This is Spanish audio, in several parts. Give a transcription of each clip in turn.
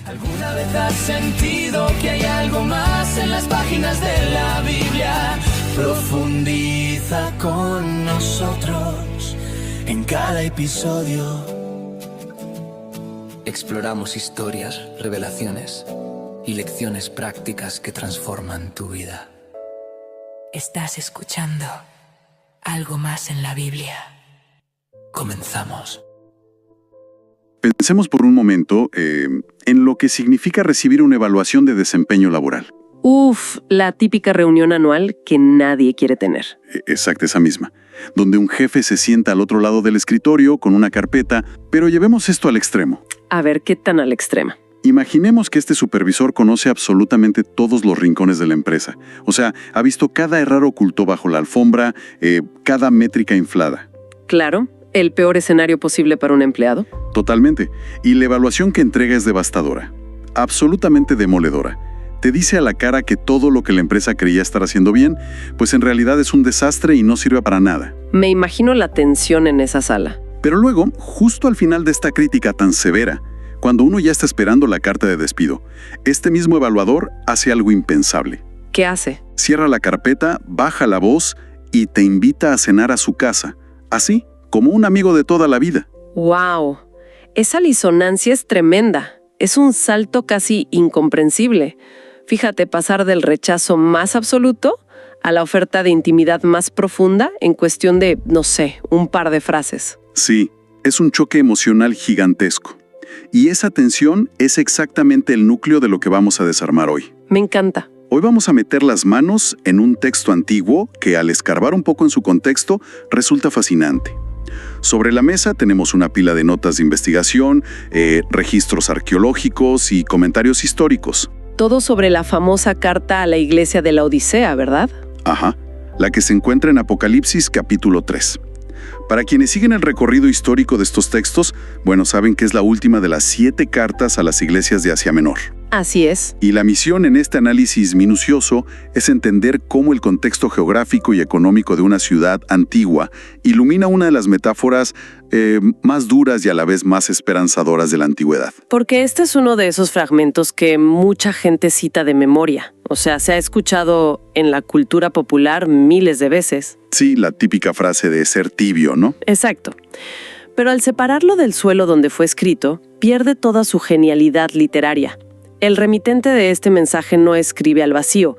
¿Alguna vez has sentido que hay algo más en las páginas de la Biblia? Profundiza con nosotros en cada episodio. Exploramos historias, revelaciones y lecciones prácticas que transforman tu vida. Estás escuchando Algo Más en la Biblia. Comenzamos. Pensemos por un momento en lo que significa recibir una evaluación de desempeño laboral. La típica reunión anual que nadie quiere tener. Exacto, esa misma. Donde un jefe se sienta al otro lado del escritorio con una carpeta, pero llevemos esto al extremo. A ver, ¿qué tan al extremo? Imaginemos que este supervisor conoce absolutamente todos los rincones de la empresa. O sea, ha visto cada error oculto bajo la alfombra, cada métrica inflada. Claro, el peor escenario posible para un empleado. Totalmente. Y la evaluación que entrega es devastadora. Absolutamente demoledora. Te dice a la cara que todo lo que la empresa creía estar haciendo bien, pues en realidad es un desastre y no sirve para nada. Me imagino la tensión en esa sala. Pero luego, justo al final de esta crítica tan severa, cuando uno ya está esperando la carta de despido, este mismo evaluador hace algo impensable. ¿Qué hace? Cierra la carpeta, baja la voz y te invita a cenar a su casa. Así, como un amigo de toda la vida. ¡Wow! Esa disonancia es tremenda. Es un salto casi incomprensible. Fíjate, pasar del rechazo más absoluto a la oferta de intimidad más profunda en cuestión de, no sé, un par de frases. Sí, es un choque emocional gigantesco. Y esa tensión es exactamente el núcleo de lo que vamos a desarmar hoy. Me encanta. Hoy vamos a meter las manos en un texto antiguo que, al escarbar un poco en su contexto, resulta fascinante. Sobre la mesa tenemos una pila de notas de investigación, registros arqueológicos y comentarios históricos. Todo sobre la famosa carta a la iglesia de la Odisea, ¿verdad? Ajá, la que se encuentra en Apocalipsis capítulo 3. Para quienes siguen el recorrido histórico de estos textos, bueno, saben que es la última de las 7 cartas a las iglesias de Asia Menor. Así es. Y la misión en este análisis minucioso es entender cómo el contexto geográfico y económico de una ciudad antigua ilumina una de las metáforas más duras y a la vez más esperanzadoras de la antigüedad. Porque este es uno de esos fragmentos que mucha gente cita de memoria. O sea, se ha escuchado en la cultura popular miles de veces. Sí, la típica frase de ser tibio, ¿no? Exacto. Pero al separarlo del suelo donde fue escrito, pierde toda su genialidad literaria. El remitente de este mensaje no escribe al vacío.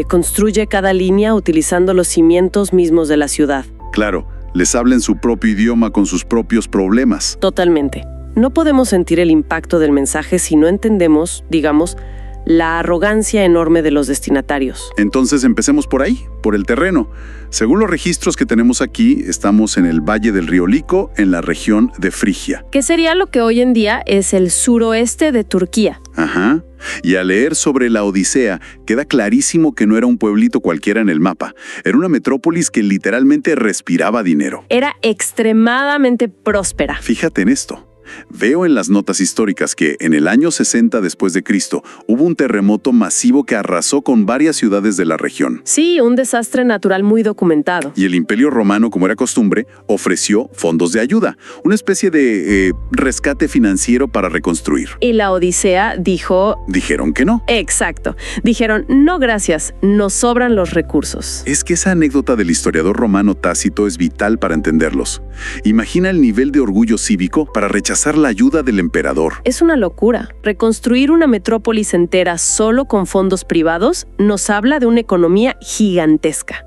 Construye cada línea utilizando los cimientos mismos de la ciudad. Claro, les habla en su propio idioma con sus propios problemas. Totalmente. No podemos sentir el impacto del mensaje si no entendemos, digamos, la arrogancia enorme de los destinatarios. Entonces empecemos por ahí, por el terreno. Según los registros que tenemos aquí, estamos en el valle del río Lico, en la región de Frigia. Que sería lo que hoy en día es el suroeste de Turquía. Ajá. Y al leer sobre la Odisea, queda clarísimo que no era un pueblito cualquiera en el mapa. Era una metrópolis que literalmente respiraba dinero. Era extremadamente próspera. Fíjate en esto. Veo en las notas históricas que en el año 60 después de Cristo hubo un terremoto masivo que arrasó con varias ciudades de la región. Sí, un desastre natural muy documentado. Y el Imperio Romano, como era costumbre, ofreció fondos de ayuda, una especie de rescate financiero para reconstruir. Y la Odisea dijo... Dijeron que no. Exacto. Dijeron, no gracias, nos sobran los recursos. Es que esa anécdota del historiador romano Tácito es vital para entenderlos. Imagina el nivel de orgullo cívico para rechazar la ayuda del emperador. Es una locura. Reconstruir una metrópolis entera solo con fondos privados nos habla de una economía gigantesca.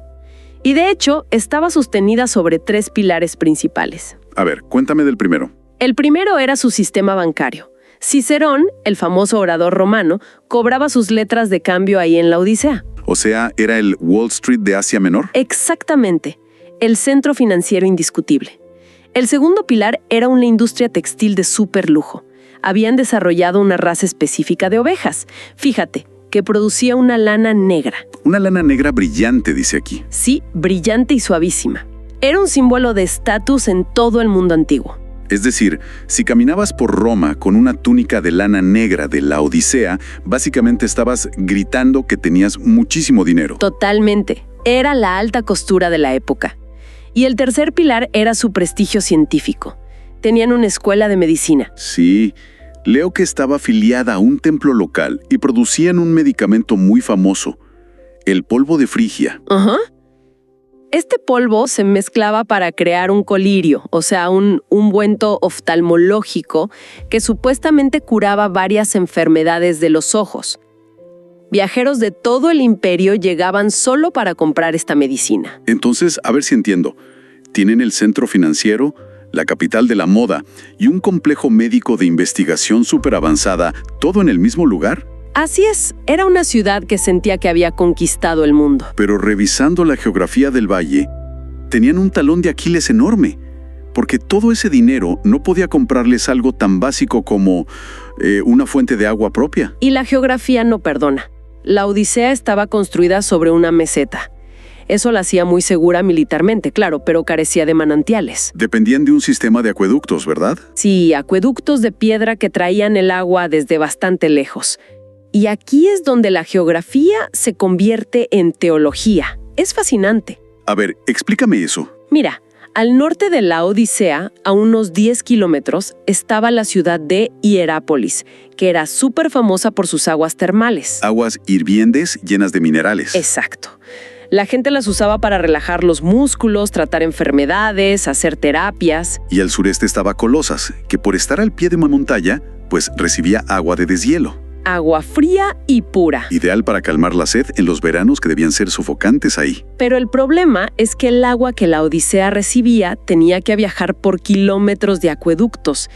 Y de hecho, estaba sostenida sobre 3 pilares principales. A ver, cuéntame del primero. El primero era su sistema bancario. Cicerón, el famoso orador romano, cobraba sus letras de cambio ahí en la Odisea. O sea, ¿era el Wall Street de Asia Menor? Exactamente. El centro financiero indiscutible. El segundo pilar era una industria textil de súper lujo. Habían desarrollado una raza específica de ovejas. Fíjate, que producía una lana negra. Una lana negra brillante, dice aquí. Sí, brillante y suavísima. Era un símbolo de estatus en todo el mundo antiguo. Es decir, si caminabas por Roma con una túnica de lana negra de la Odisea, básicamente estabas gritando que tenías muchísimo dinero. Totalmente. Era la alta costura de la época. Y el tercer pilar era su prestigio científico. Tenían una escuela de medicina. Sí, Leo que estaba afiliada a un templo local y producían un medicamento muy famoso, el polvo de Frigia. Ajá. Este polvo se mezclaba para crear un colirio, o sea, un ungüento oftalmológico que supuestamente curaba varias enfermedades de los ojos. Viajeros de todo el imperio llegaban solo para comprar esta medicina. Entonces, a ver si entiendo. Tienen el centro financiero, la capital de la moda y un complejo médico de investigación súper avanzada, todo en el mismo lugar. Así es, era una ciudad que sentía que había conquistado el mundo. Pero revisando la geografía del valle, tenían un talón de Aquiles enorme, porque todo ese dinero no podía comprarles algo tan básico como una fuente de agua propia. Y la geografía no perdona. La Odisea estaba construida sobre una meseta. Eso la hacía muy segura militarmente, claro, pero carecía de manantiales. Dependían de un sistema de acueductos, ¿verdad? Sí, acueductos de piedra que traían el agua desde bastante lejos. Y aquí es donde la geografía se convierte en teología. Es fascinante. A ver, explícame eso. Mira, al norte de la Odisea, a unos 10 kilómetros, estaba la ciudad de Hierápolis, que era súper famosa por sus aguas termales. Aguas hirvientes llenas de minerales. Exacto. La gente las usaba para relajar los músculos, tratar enfermedades, hacer terapias. Y al sureste estaba Colosas, que por estar al pie de una montaña, pues recibía agua de deshielo. Agua fría y pura. Ideal para calmar la sed en los veranos que debían ser sofocantes ahí. Pero el problema es que el agua que la Odisea recibía tenía que viajar por kilómetros de acueductos.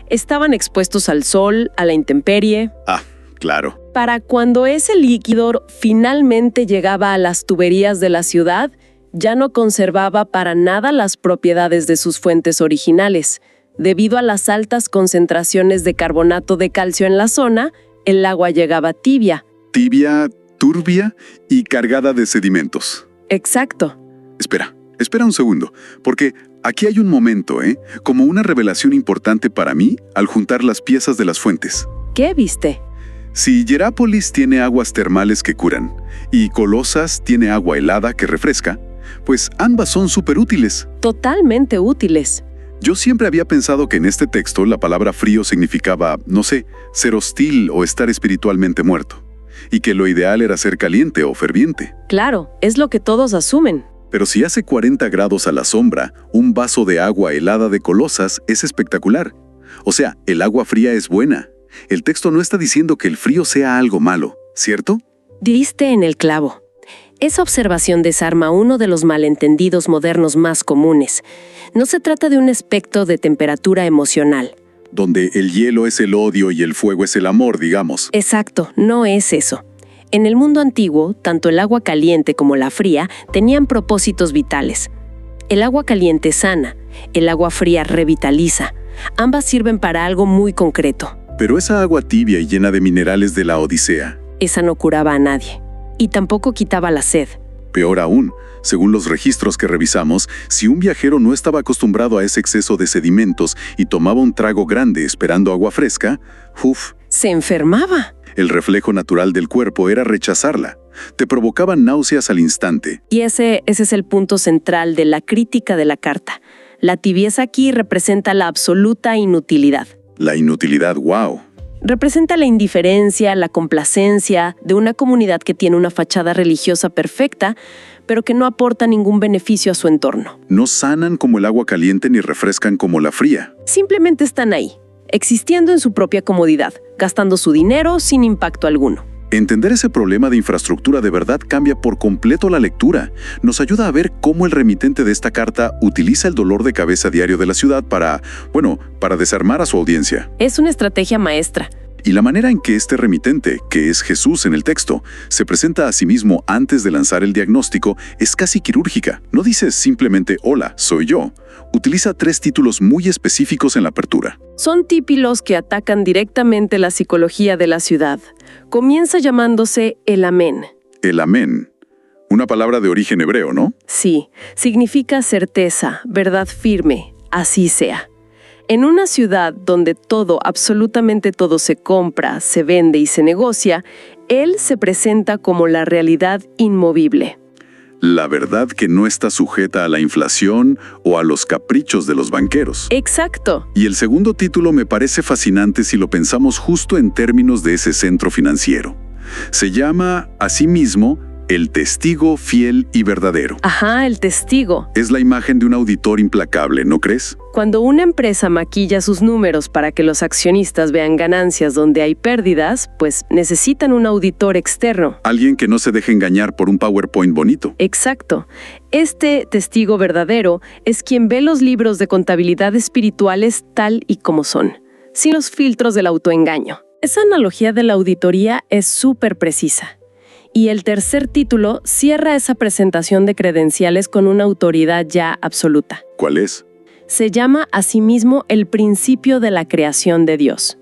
Estaban expuestos al sol, a la intemperie. Ah, claro. Para cuando ese líquido finalmente llegaba a las tuberías de la ciudad, ya no conservaba para nada las propiedades de sus fuentes originales. Debido a las altas concentraciones de carbonato de calcio en la zona, el agua llegaba tibia. Tibia, turbia y cargada de sedimentos. Exacto. Espera un segundo, porque aquí hay un momento, como una revelación importante para mí al juntar las piezas de las fuentes. ¿Qué viste? Si Hierápolis tiene aguas termales que curan y Colosas tiene agua helada que refresca, pues ambas son súper útiles. Totalmente útiles. Yo siempre había pensado que en este texto la palabra frío significaba, no sé, ser hostil o estar espiritualmente muerto, y que lo ideal era ser caliente o ferviente. Claro, es lo que todos asumen. Pero si hace 40 grados a la sombra, un vaso de agua helada de Colosas es espectacular. O sea, el agua fría es buena. El texto no está diciendo que el frío sea algo malo, ¿cierto? Diste en el clavo. Esa observación desarma uno de los malentendidos modernos más comunes. No se trata de un aspecto de temperatura emocional. Donde el hielo es el odio y el fuego es el amor, digamos. Exacto, no es eso. En el mundo antiguo, tanto el agua caliente como la fría tenían propósitos vitales. El agua caliente sana, el agua fría revitaliza. Ambas sirven para algo muy concreto. Pero esa agua tibia y llena de minerales de la Odisea, esa no curaba a nadie. Y tampoco quitaba la sed. Peor aún, según los registros que revisamos, si un viajero no estaba acostumbrado a ese exceso de sedimentos y tomaba un trago grande esperando agua fresca, se enfermaba. El reflejo natural del cuerpo era rechazarla. Te provocaba náuseas al instante. Y ese es el punto central de la crítica de la carta. La tibieza aquí representa la absoluta inutilidad. La inutilidad, wow. Representa la indiferencia, la complacencia de una comunidad que tiene una fachada religiosa perfecta, pero que no aporta ningún beneficio a su entorno. No sanan como el agua caliente ni refrescan como la fría. Simplemente están ahí, existiendo en su propia comodidad, gastando su dinero sin impacto alguno. Entender ese problema de infraestructura de verdad cambia por completo la lectura. Nos ayuda a ver cómo el remitente de esta carta utiliza el dolor de cabeza diario de la ciudad para desarmar a su audiencia. Es una estrategia maestra. Y la manera en que este remitente, que es Jesús en el texto, se presenta a sí mismo antes de lanzar el diagnóstico es casi quirúrgica. No dice simplemente «Hola, soy yo». Utiliza 3 títulos muy específicos en la apertura. Son títulos que atacan directamente la psicología de la ciudad. Comienza llamándose el Amén. El Amén. Una palabra de origen hebreo, ¿no? Sí, significa certeza, verdad firme, así sea. En una ciudad donde todo, absolutamente todo se compra, se vende y se negocia, él se presenta como la realidad inmovible. La verdad que no está sujeta a la inflación o a los caprichos de los banqueros. Exacto. Y el segundo título me parece fascinante si lo pensamos justo en términos de ese centro financiero. Se llama, asimismo, el testigo fiel y verdadero. Ajá, el testigo. Es la imagen de un auditor implacable, ¿no crees? Cuando una empresa maquilla sus números para que los accionistas vean ganancias donde hay pérdidas, pues necesitan un auditor externo. Alguien que no se deje engañar por un PowerPoint bonito. Exacto. Este testigo verdadero es quien ve los libros de contabilidad espirituales tal y como son, sin los filtros del autoengaño. Esa analogía de la auditoría es súper precisa. Y el tercer título cierra esa presentación de credenciales con una autoridad ya absoluta. ¿Cuál es? Se llama asimismo el principio de la creación de Dios.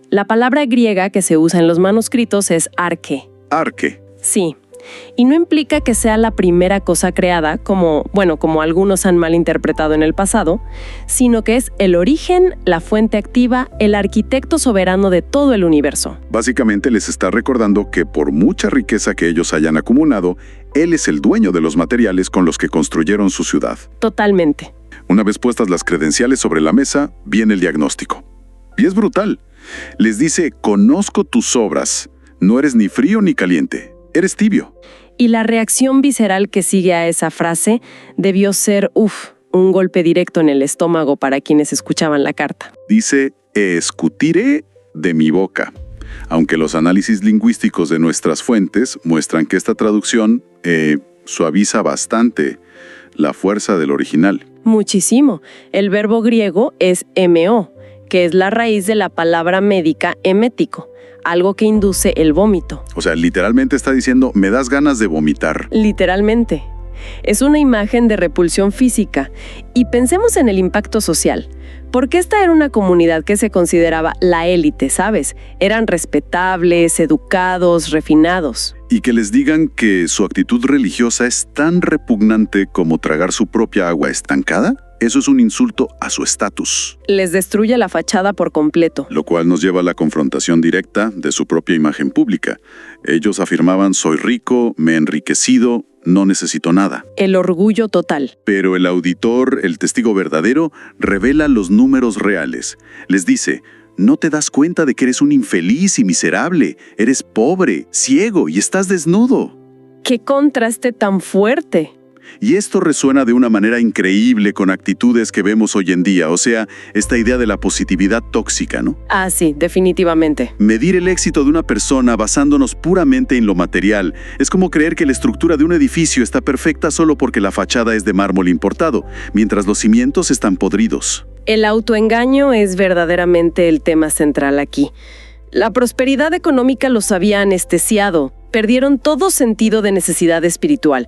La palabra griega que se usa en los manuscritos es arche. Arche. Sí. Y no implica que sea la primera cosa creada, como algunos han malinterpretado en el pasado, sino que es el origen, la fuente activa, el arquitecto soberano de todo el universo. Básicamente les está recordando que por mucha riqueza que ellos hayan acumulado, Él es el dueño de los materiales con los que construyeron su ciudad. Totalmente. Una vez puestas las credenciales sobre la mesa, viene el diagnóstico. Y es brutal. Les dice, conozco tus obras, no eres ni frío ni caliente. Eres tibio. Y la reacción visceral que sigue a esa frase debió ser, un golpe directo en el estómago para quienes escuchaban la carta. Dice, escutiré de mi boca. Aunque los análisis lingüísticos de nuestras fuentes muestran que esta traducción suaviza bastante la fuerza del original. Muchísimo. El verbo griego es emeo, que es la raíz de la palabra médica emético, algo que induce el vómito. O sea, literalmente está diciendo, me das ganas de vomitar. Literalmente. Es una imagen de repulsión física. Y pensemos en el impacto social. Porque esta era una comunidad que se consideraba la élite, ¿sabes? Eran respetables, educados, refinados. Y que les digan que su actitud religiosa es tan repugnante como tragar su propia agua estancada. Eso es un insulto a su estatus. Les destruye la fachada por completo. Lo cual nos lleva a la confrontación directa de su propia imagen pública. Ellos afirmaban, soy rico, me he enriquecido, no necesito nada. El orgullo total. Pero el auditor, el testigo verdadero, revela los números reales. Les dice, no te das cuenta de que eres un infeliz y miserable, eres pobre, ciego y estás desnudo. ¡Qué contraste tan fuerte! Y esto resuena de una manera increíble con actitudes que vemos hoy en día, o sea, esta idea de la positividad tóxica, ¿no? Ah, sí, definitivamente. Medir el éxito de una persona basándonos puramente en lo material es como creer que la estructura de un edificio está perfecta solo porque la fachada es de mármol importado, mientras los cimientos están podridos. El autoengaño es verdaderamente el tema central aquí. La prosperidad económica los había anestesiado, perdieron todo sentido de necesidad espiritual.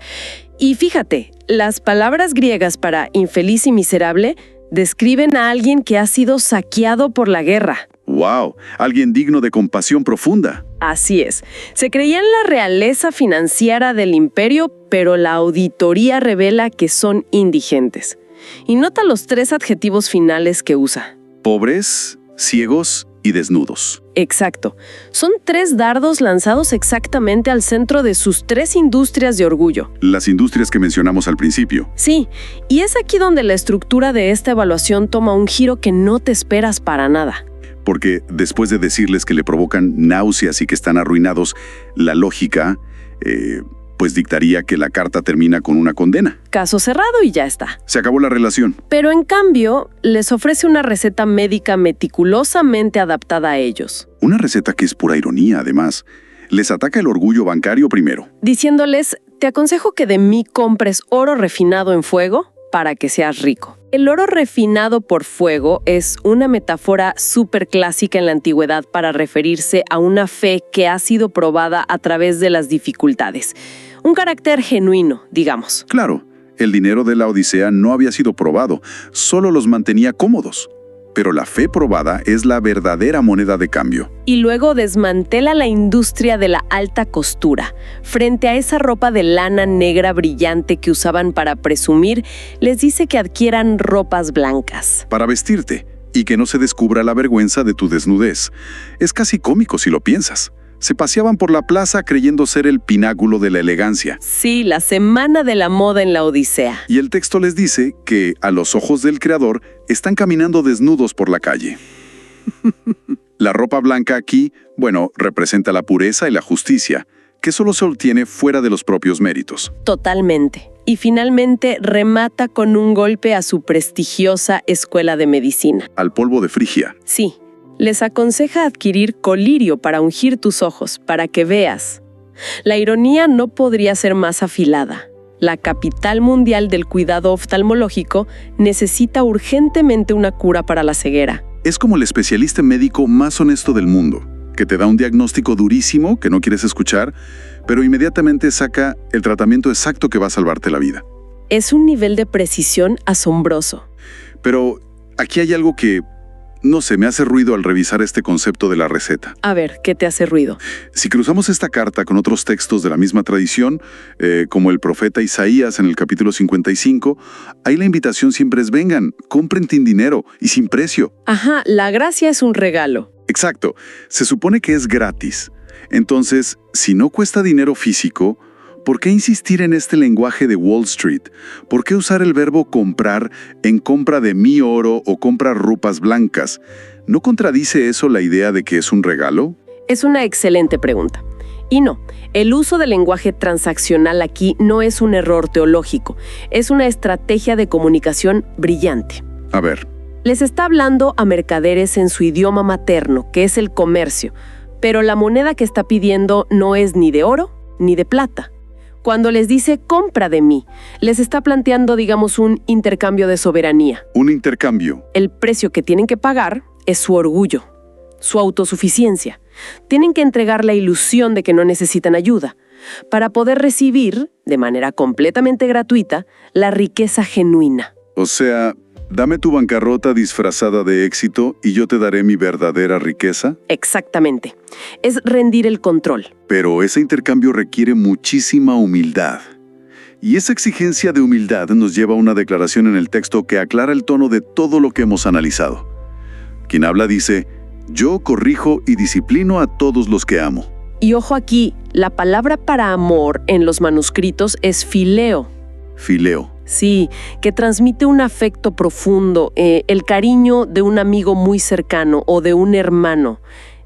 Y fíjate, las palabras griegas para infeliz y miserable describen a alguien que ha sido saqueado por la guerra. ¡Wow! Alguien digno de compasión profunda. Así es. Se creía en la realeza financiera del imperio, pero la auditoría revela que son indigentes. Y nota los 3 adjetivos finales que usa. Pobres, ciegos y desnudos. Exacto. Son 3 dardos lanzados exactamente al centro de sus 3 industrias de orgullo. Las industrias que mencionamos al principio. Sí, y es aquí donde la estructura de esta evaluación toma un giro que no te esperas para nada. Porque después de decirles que le provocan náuseas y que están arruinados, la lógica, pues dictaría que la carta termina con una condena. Caso cerrado y ya está. Se acabó la relación. Pero en cambio, les ofrece una receta médica meticulosamente adaptada a ellos. Una receta que es pura ironía, además. Les ataca el orgullo bancario primero. Diciéndoles, te aconsejo que de mí compres oro refinado en fuego para que seas rico. El oro refinado por fuego es una metáfora súper clásica en la antigüedad para referirse a una fe que ha sido probada a través de las dificultades. Un carácter genuino, digamos. Claro, el dinero de la Odisea no había sido probado, solo los mantenía cómodos. Pero la fe probada es la verdadera moneda de cambio. Y luego desmantela la industria de la alta costura. Frente a esa ropa de lana negra brillante que usaban para presumir, les dice que adquieran ropas blancas. Para vestirte y que no se descubra la vergüenza de tu desnudez. Es casi cómico si lo piensas. Se paseaban por la plaza creyendo ser el pináculo de la elegancia. Sí, la semana de la moda en la Odisea. Y el texto les dice que, a los ojos del Creador, están caminando desnudos por la calle. La ropa blanca aquí, bueno, representa la pureza y la justicia, que solo se obtiene fuera de los propios méritos. Totalmente. Y finalmente remata con un golpe a su prestigiosa escuela de medicina. Al polvo de Frigia. Sí, les aconseja adquirir colirio para ungir tus ojos, para que veas. La ironía no podría ser más afilada. La capital mundial del cuidado oftalmológico necesita urgentemente una cura para la ceguera. Es como el especialista médico más honesto del mundo, que te da un diagnóstico durísimo que no quieres escuchar, pero inmediatamente saca el tratamiento exacto que va a salvarte la vida. Es un nivel de precisión asombroso. Pero aquí hay algo que, no sé, me hace ruido al revisar este concepto de la receta. A ver, ¿qué te hace ruido? Si cruzamos esta carta con otros textos de la misma tradición, como el profeta Isaías en el capítulo 55, ahí la invitación siempre es: vengan, compren sin dinero y sin precio. Ajá, la gracia es un regalo. Exacto, se supone que es gratis. Entonces, si no cuesta dinero físico, ¿por qué insistir en este lenguaje de Wall Street? ¿Por qué usar el verbo comprar en compra de mi oro o comprar ropas blancas? ¿No contradice eso la idea de que es un regalo? Es una excelente pregunta. Y no, el uso del lenguaje transaccional aquí no es un error teológico, es una estrategia de comunicación brillante. A ver. Les está hablando a mercaderes en su idioma materno, que es el comercio, pero la moneda que está pidiendo no es ni de oro ni de plata. Cuando les dice compra de mí, les está planteando, digamos, un intercambio de soberanía. Un intercambio. El precio que tienen que pagar es su orgullo, su autosuficiencia. Tienen que entregar la ilusión de que no necesitan ayuda para poder recibir, de manera completamente gratuita, la riqueza genuina. O sea, dame tu bancarrota disfrazada de éxito y yo te daré mi verdadera riqueza. Exactamente. Es rendir el control. Pero ese intercambio requiere muchísima humildad. Y esa exigencia de humildad nos lleva a una declaración en el texto que aclara el tono de todo lo que hemos analizado. Quien habla dice: yo corrijo y disciplino a todos los que amo. Y ojo aquí, la palabra para amor en los manuscritos es fileo. Fileo. Sí, que transmite un afecto profundo, el cariño de un amigo muy cercano o de un hermano.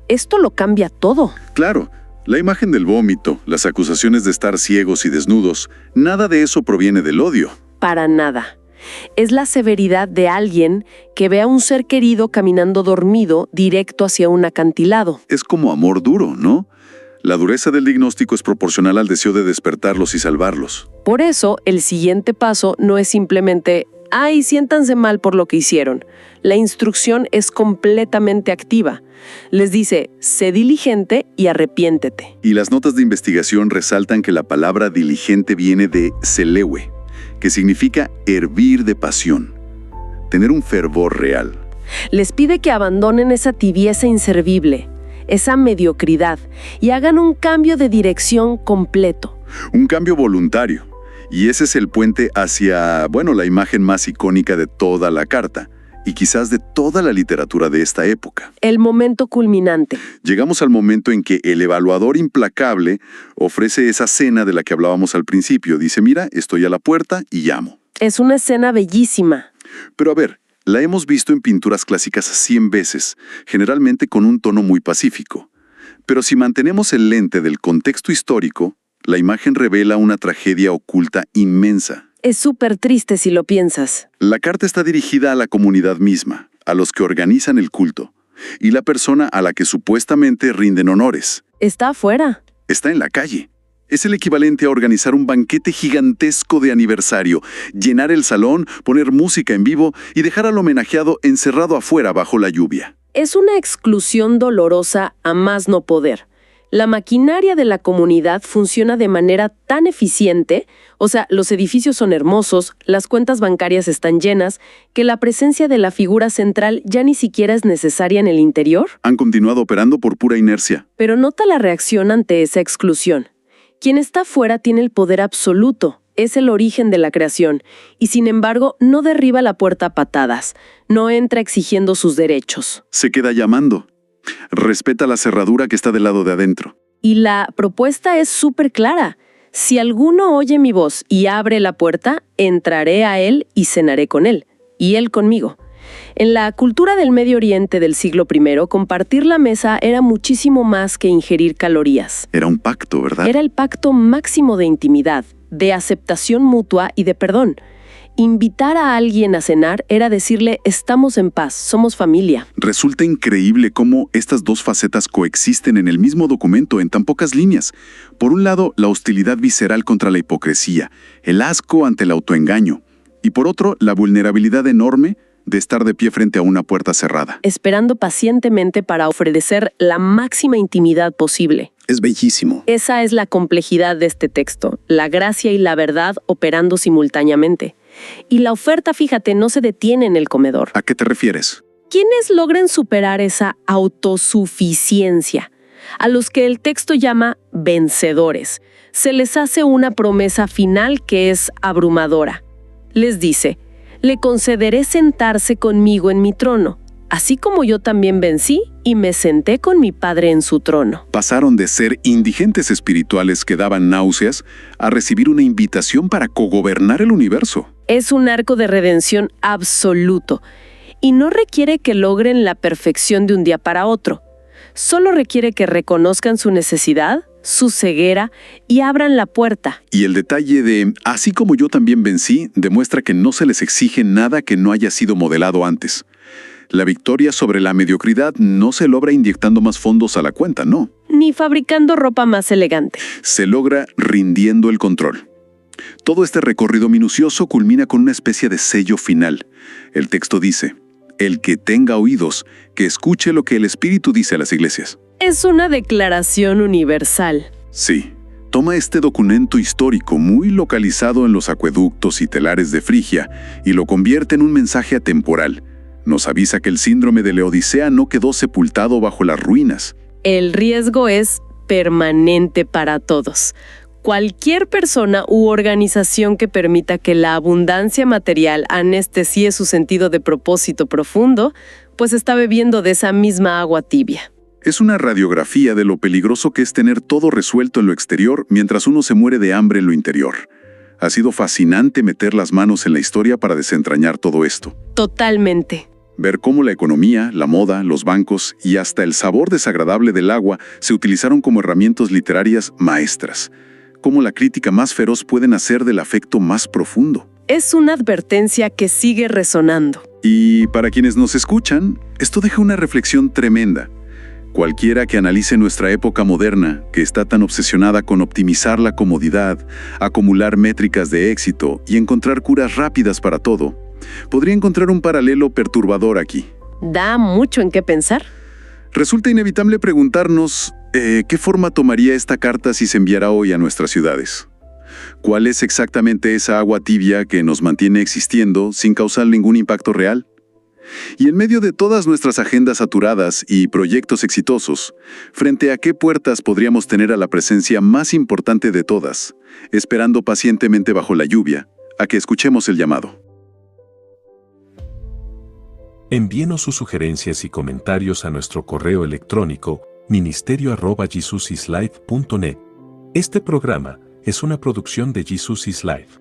Esto lo cambia todo. Claro, la imagen del vómito, las acusaciones de estar ciegos y desnudos, nada de eso proviene del odio. Para nada. Es la severidad de alguien que ve a un ser querido caminando dormido directo hacia un acantilado. Es como amor duro, ¿no? La dureza del diagnóstico es proporcional al deseo de despertarlos y salvarlos. Por eso, el siguiente paso no es simplemente: ¡ay, siéntanse mal por lo que hicieron! La instrucción es completamente activa. Les dice: sé diligente y arrepiéntete. Y las notas de investigación resaltan que la palabra diligente viene de selewe, que significa hervir de pasión, tener un fervor real. Les pide que abandonen esa tibieza inservible, esa mediocridad, y hagan un cambio de dirección completo. Un cambio voluntario. Y ese es el puente hacia, la imagen más icónica de toda la carta, y quizás de toda la literatura de esta época. El momento culminante. Llegamos al momento en que el evaluador implacable ofrece esa cena de la que hablábamos al principio. Dice: mira, estoy a la puerta y llamo. Es una escena bellísima. Pero a ver, la hemos visto en pinturas clásicas 100 veces, generalmente con un tono muy pacífico. Pero si mantenemos el lente del contexto histórico, la imagen revela una tragedia oculta inmensa. Es súper triste si lo piensas. La carta está dirigida a la comunidad misma, a los que organizan el culto, y la persona a la que supuestamente rinden honores. Está afuera. Está en la calle. Es el equivalente a organizar un banquete gigantesco de aniversario, llenar el salón, poner música en vivo y dejar al homenajeado encerrado afuera bajo la lluvia. Es una exclusión dolorosa a más no poder. La maquinaria de la comunidad funciona de manera tan eficiente, o sea, los edificios son hermosos, las cuentas bancarias están llenas, que la presencia de la figura central ya ni siquiera es necesaria en el interior. Han continuado operando por pura inercia. Pero nota la reacción ante esa exclusión. Quien está fuera tiene el poder absoluto, es el origen de la creación, y sin embargo no derriba la puerta a patadas, no entra exigiendo sus derechos. Se queda llamando. Respeta la cerradura que está del lado de adentro. Y la propuesta es súper clara. Si alguno oye mi voz y abre la puerta, entraré a él y cenaré con él, y él conmigo. En la cultura del Medio Oriente del siglo I, compartir la mesa era muchísimo más que ingerir calorías. Era un pacto, ¿verdad? Era el pacto máximo de intimidad, de aceptación mutua y de perdón. Invitar a alguien a cenar era decirle, estamos en paz, somos familia. Resulta increíble cómo estas dos facetas coexisten en el mismo documento en tan pocas líneas. Por un lado, la hostilidad visceral contra la hipocresía, el asco ante el autoengaño. Y por otro, la vulnerabilidad enorme de estar de pie frente a una puerta cerrada. Esperando pacientemente para ofrecer la máxima intimidad posible. Es bellísimo. Esa es la complejidad de este texto, la gracia y la verdad operando simultáneamente. Y la oferta, fíjate, no se detiene en el comedor. ¿A qué te refieres? ¿Quiénes logren superar esa autosuficiencia? A los que el texto llama vencedores, se les hace una promesa final que es abrumadora. Les dice, le concederé sentarse conmigo en mi trono, así como yo también vencí y me senté con mi Padre en su trono. Pasaron de ser indigentes espirituales que daban náuseas a recibir una invitación para cogobernar el universo. Es un arco de redención absoluto y no requiere que logren la perfección de un día para otro. Solo requiere que reconozcan su necesidad, su ceguera y abran la puerta. Y el detalle de, así como yo también vencí, demuestra que no se les exige nada que no haya sido modelado antes. La victoria sobre la mediocridad no se logra inyectando más fondos a la cuenta, no. Ni fabricando ropa más elegante. Se logra rindiendo el control. Todo este recorrido minucioso culmina con una especie de sello final. El texto dice, el que tenga oídos, que escuche lo que el Espíritu dice a las iglesias. Es una declaración universal. Sí. Toma este documento histórico muy localizado en los acueductos y telares de Frigia y lo convierte en un mensaje atemporal. Nos avisa que el síndrome de Laodicea no quedó sepultado bajo las ruinas. El riesgo es permanente para todos. Cualquier persona u organización que permita que la abundancia material anestesie su sentido de propósito profundo, pues está bebiendo de esa misma agua tibia. Es una radiografía de lo peligroso que es tener todo resuelto en lo exterior mientras uno se muere de hambre en lo interior. Ha sido fascinante meter las manos en la historia para desentrañar todo esto. Totalmente. Ver cómo la economía, la moda, los bancos y hasta el sabor desagradable del agua se utilizaron como herramientas literarias maestras. Cómo la crítica más feroz puede nacer del afecto más profundo. Es una advertencia que sigue resonando. Y para quienes nos escuchan, esto deja una reflexión tremenda. Cualquiera que analice nuestra época moderna, que está tan obsesionada con optimizar la comodidad, acumular métricas de éxito y encontrar curas rápidas para todo, podría encontrar un paralelo perturbador aquí. Da mucho en qué pensar. Resulta inevitable preguntarnos, ¿qué forma tomaría esta carta si se enviara hoy a nuestras ciudades? ¿Cuál es exactamente esa agua tibia que nos mantiene existiendo sin causar ningún impacto real? Y en medio de todas nuestras agendas saturadas y proyectos exitosos, ¿frente a qué puertas podríamos tener a la presencia más importante de todas, esperando pacientemente bajo la lluvia, a que escuchemos el llamado? Envíenos sus sugerencias y comentarios a nuestro correo electrónico ministerio@jesusislife.net. Este programa es una producción de Jesus is Life.